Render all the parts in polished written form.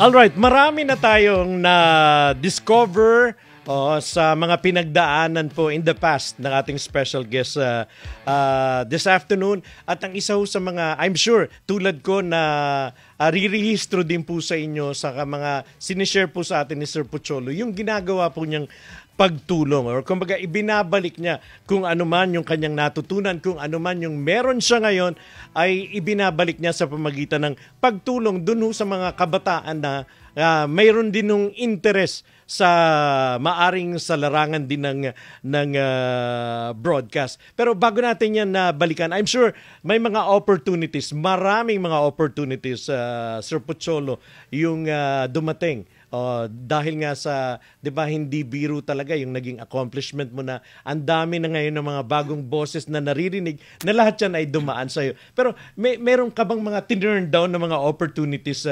Alright, marami na tayong na-discover sa mga pinagdaanan po in the past ng ating special guest this afternoon. At ang isa sa mga, I'm sure, tulad ko na rirehistro din po sa inyo sa mga sinishare po sa atin ni Sir Pocholo, yung ginagawa po niyang pagtulong or kumbaga ibinabalik niya kung ano man yung kanyang natutunan, kung ano man yung meron siya ngayon ay ibinabalik niya sa pamagitan ng pagtulong dun sa mga kabataan na mayroon din ng interest sa maaring sa larangan din ng broadcast. Pero bago natin yan balikan, I'm sure may mga opportunities, maraming mga opportunities, Sir Pocholo, yung dumating. Dahil nga sa, 'di ba, hindi biro talaga yung naging accomplishment mo na ang dami na ngayon ng mga bagong boses na naririnig na lahat yan ay dumaan sa iyo. Pero meron ka bang mga turn down na mga opportunities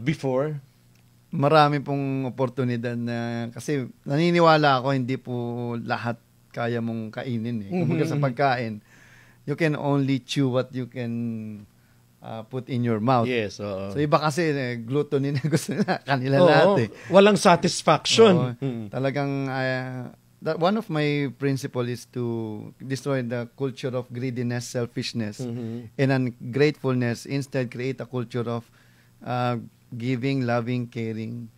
before? Marami pong oportunidad na kasi naniniwala ako hindi po lahat kaya mong kainin eh. Kumbaga sa pagkain, you can only chew what you can put in your mouth. Yes, so iba kasi gluttony na gusto nila kanila lahat eh. Walang satisfaction. Talagang one of my principle is to destroy the culture of greediness, selfishness, and ungratefulness. Instead, create a culture of giving, loving, caring,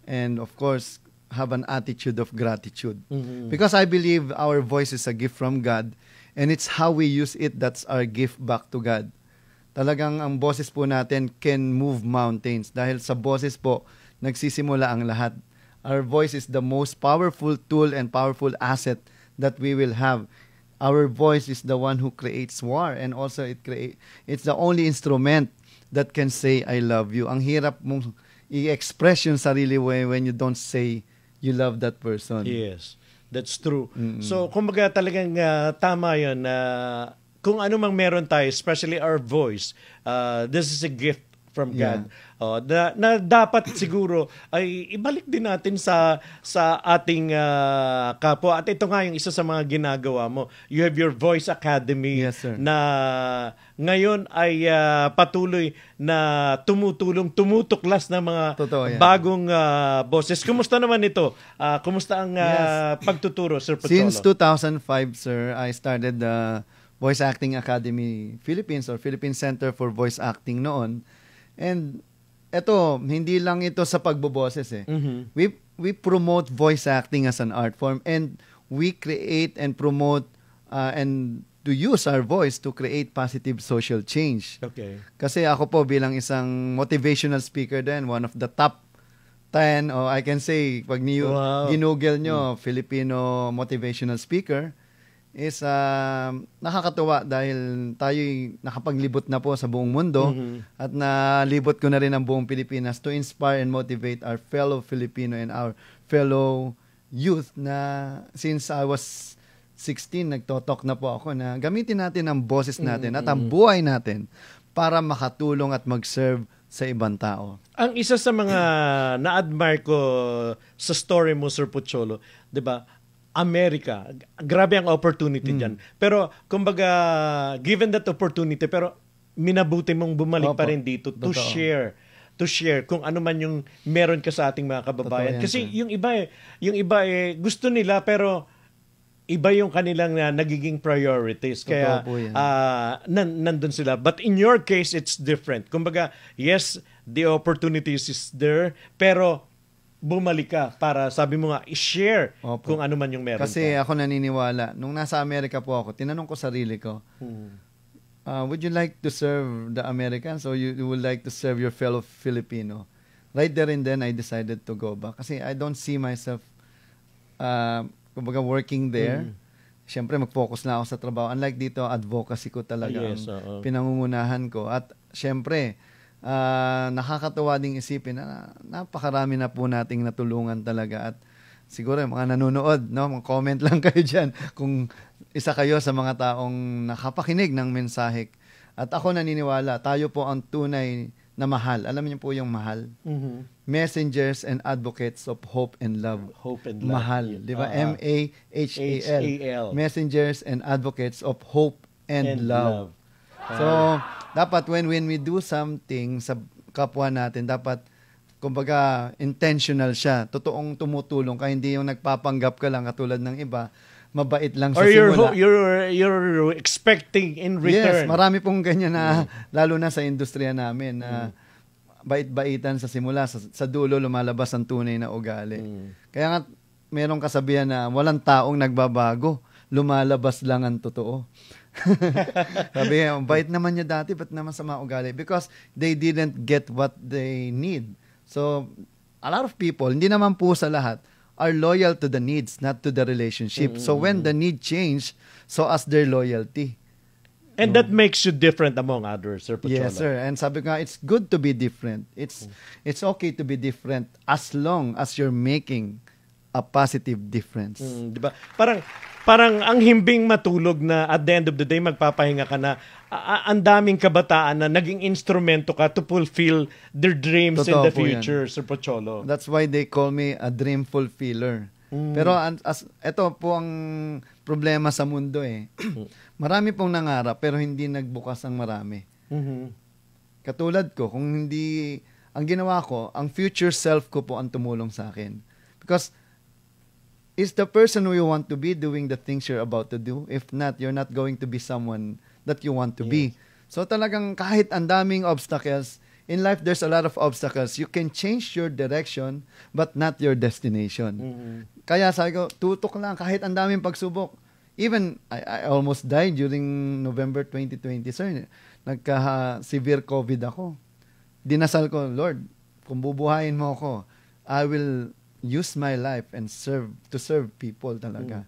and of course, have an attitude of gratitude. Because I believe our voice is a gift from God, and it's how we use it that's our gift back to God. Talagang ang boses po natin can move mountains dahil sa boses po nagsisimula ang lahat. Our voice is the most powerful tool and powerful asset that we will have. Our voice is the one who creates war, and also it's the only instrument that can say I love you. Ang hirap mong i-express yung sarili when you don't say you love that person. Yes, that's true. So kumbaga talagang tama yun kung ano mang meron tayo, especially our voice, this is a gift from God. Na dapat siguro ay ibalik din natin sa ating kapwa. At ito nga yung isa sa mga ginagawa mo. You have your Voice Academy. Yes, sir. Na ngayon ay patuloy na tumutuklas ng mga bagong boses. Kumusta naman ito? Kumusta ang pagtuturo, Sir Pocholo? Since 2005, sir, I started the Voice Acting Academy Philippines or Philippine Center for Voice Acting noon. And eto, hindi lang ito sa pagboboses eh. We promote voice acting as an art form, and we create and promote and to use our voice to create positive social change. Okay. Kasi ako po bilang isang motivational speaker din, one of the top 10, or I can say, pag ginugel nyo, Filipino motivational speaker, is nakakatuwa dahil tayo'y nakapaglibot na po sa buong mundo at nalibot ko na rin ang buong Pilipinas to inspire and motivate our fellow Filipino and our fellow youth na since I was 16, nagtotalk na po ako na gamitin natin ang boses natin at ang buhay natin para makatulong at mag-serve sa ibang tao. Ang isa sa mga na-admire ko sa story mo, Sir Pocholo, 'di ba? America, grabe ang opportunity diyan. Pero kumbaga, given that opportunity, pero minabuti mong bumalik pa rin dito to share kung ano man yung meron ka sa ating mga kababayan. Kasi yung iba gusto nila pero iba yung kanilang nagiging priorities. Kaya nandun sila. But in your case, it's different. Kumbaga, yes, the opportunities is there, pero bumalik ka para, sabi mo nga, i-share kung ano man yung meron Kasi ako naniniwala, nung nasa Amerika po ako, tinanong ko sarili ko, would you like to serve the Americans or you would like to serve your fellow Filipino? Right there and then, I decided to go back. Kasi I don't see myself kumbaga working there. Siyempre, mag-focus na ako sa trabaho. Unlike dito, advocacy ko talaga ang pinangungunahan ko. At siyempre, nakakatuwa ding isipin na napakarami na po nating natulungan talaga. At siguro yung mga nanonood, comment lang kayo dyan kung isa kayo sa mga taong nakapakinig ng mensahe. At ako naniniwala, tayo po ang tunay na mahal. Alam niyo po yung mahal? Messengers and advocates of hope and love. Hope and love. Mahal. Di ba? M-A-H-A-L. Messengers and advocates of hope and love. So, dapat when we do something sa kapwa natin, dapat kumbaga intentional siya. Totoong tumutulong ka, hindi yung nagpapanggap ka lang katulad ng iba, mabait lang sa Or simula. you're expecting in return. Yes, marami pong ganyan na lalo na sa industriya namin na bait-baitan sa simula, sa dulo lumalabas ang tunay na ugali. Kaya nga merong kasabihan na walang taong nagbabago, lumalabas lang ang totoo. Sabi, bait naman niya dati, ba't naman sa mga ugali? Because they didn't get what they need. So, a lot of people, hindi naman po sa lahat, are loyal to the needs, not to the relationship. So, when the need change, so as their loyalty. And that makes you different among others, Sir Pocholo. Yes, sir. And sabi ko nga, it's good to be different. It's okay to be different as long as you're making a positive difference. Di ba? Parang ang himbing matulog na at the end of the day magpapahinga ka na ang daming kabataan na naging instrumento ka to fulfill their dreams in Totoo the po future, Sir Pocholo. That's why they call me a dream fulfiller. Pero ito po ang problema sa mundo eh. Marami pong nangarap pero hindi nagbukas ang marami. Katulad ko, kung hindi, ang ginawa ko, ang future self ko po ang tumulong sa akin. Because is the person who you want to be doing the things you're about to do? If not, you're not going to be someone that you want to be. So talagang kahit ang daming obstacles, in life there's a lot of obstacles. You can change your direction but not your destination. Kaya sabi ko, tutok lang kahit ang daming pagsubok. Even I almost died during November 2020, sir. Nagka-severe COVID ako. Dinasal ko, Lord, kung bubuhayin mo ako, I will use my life and serve people talaga.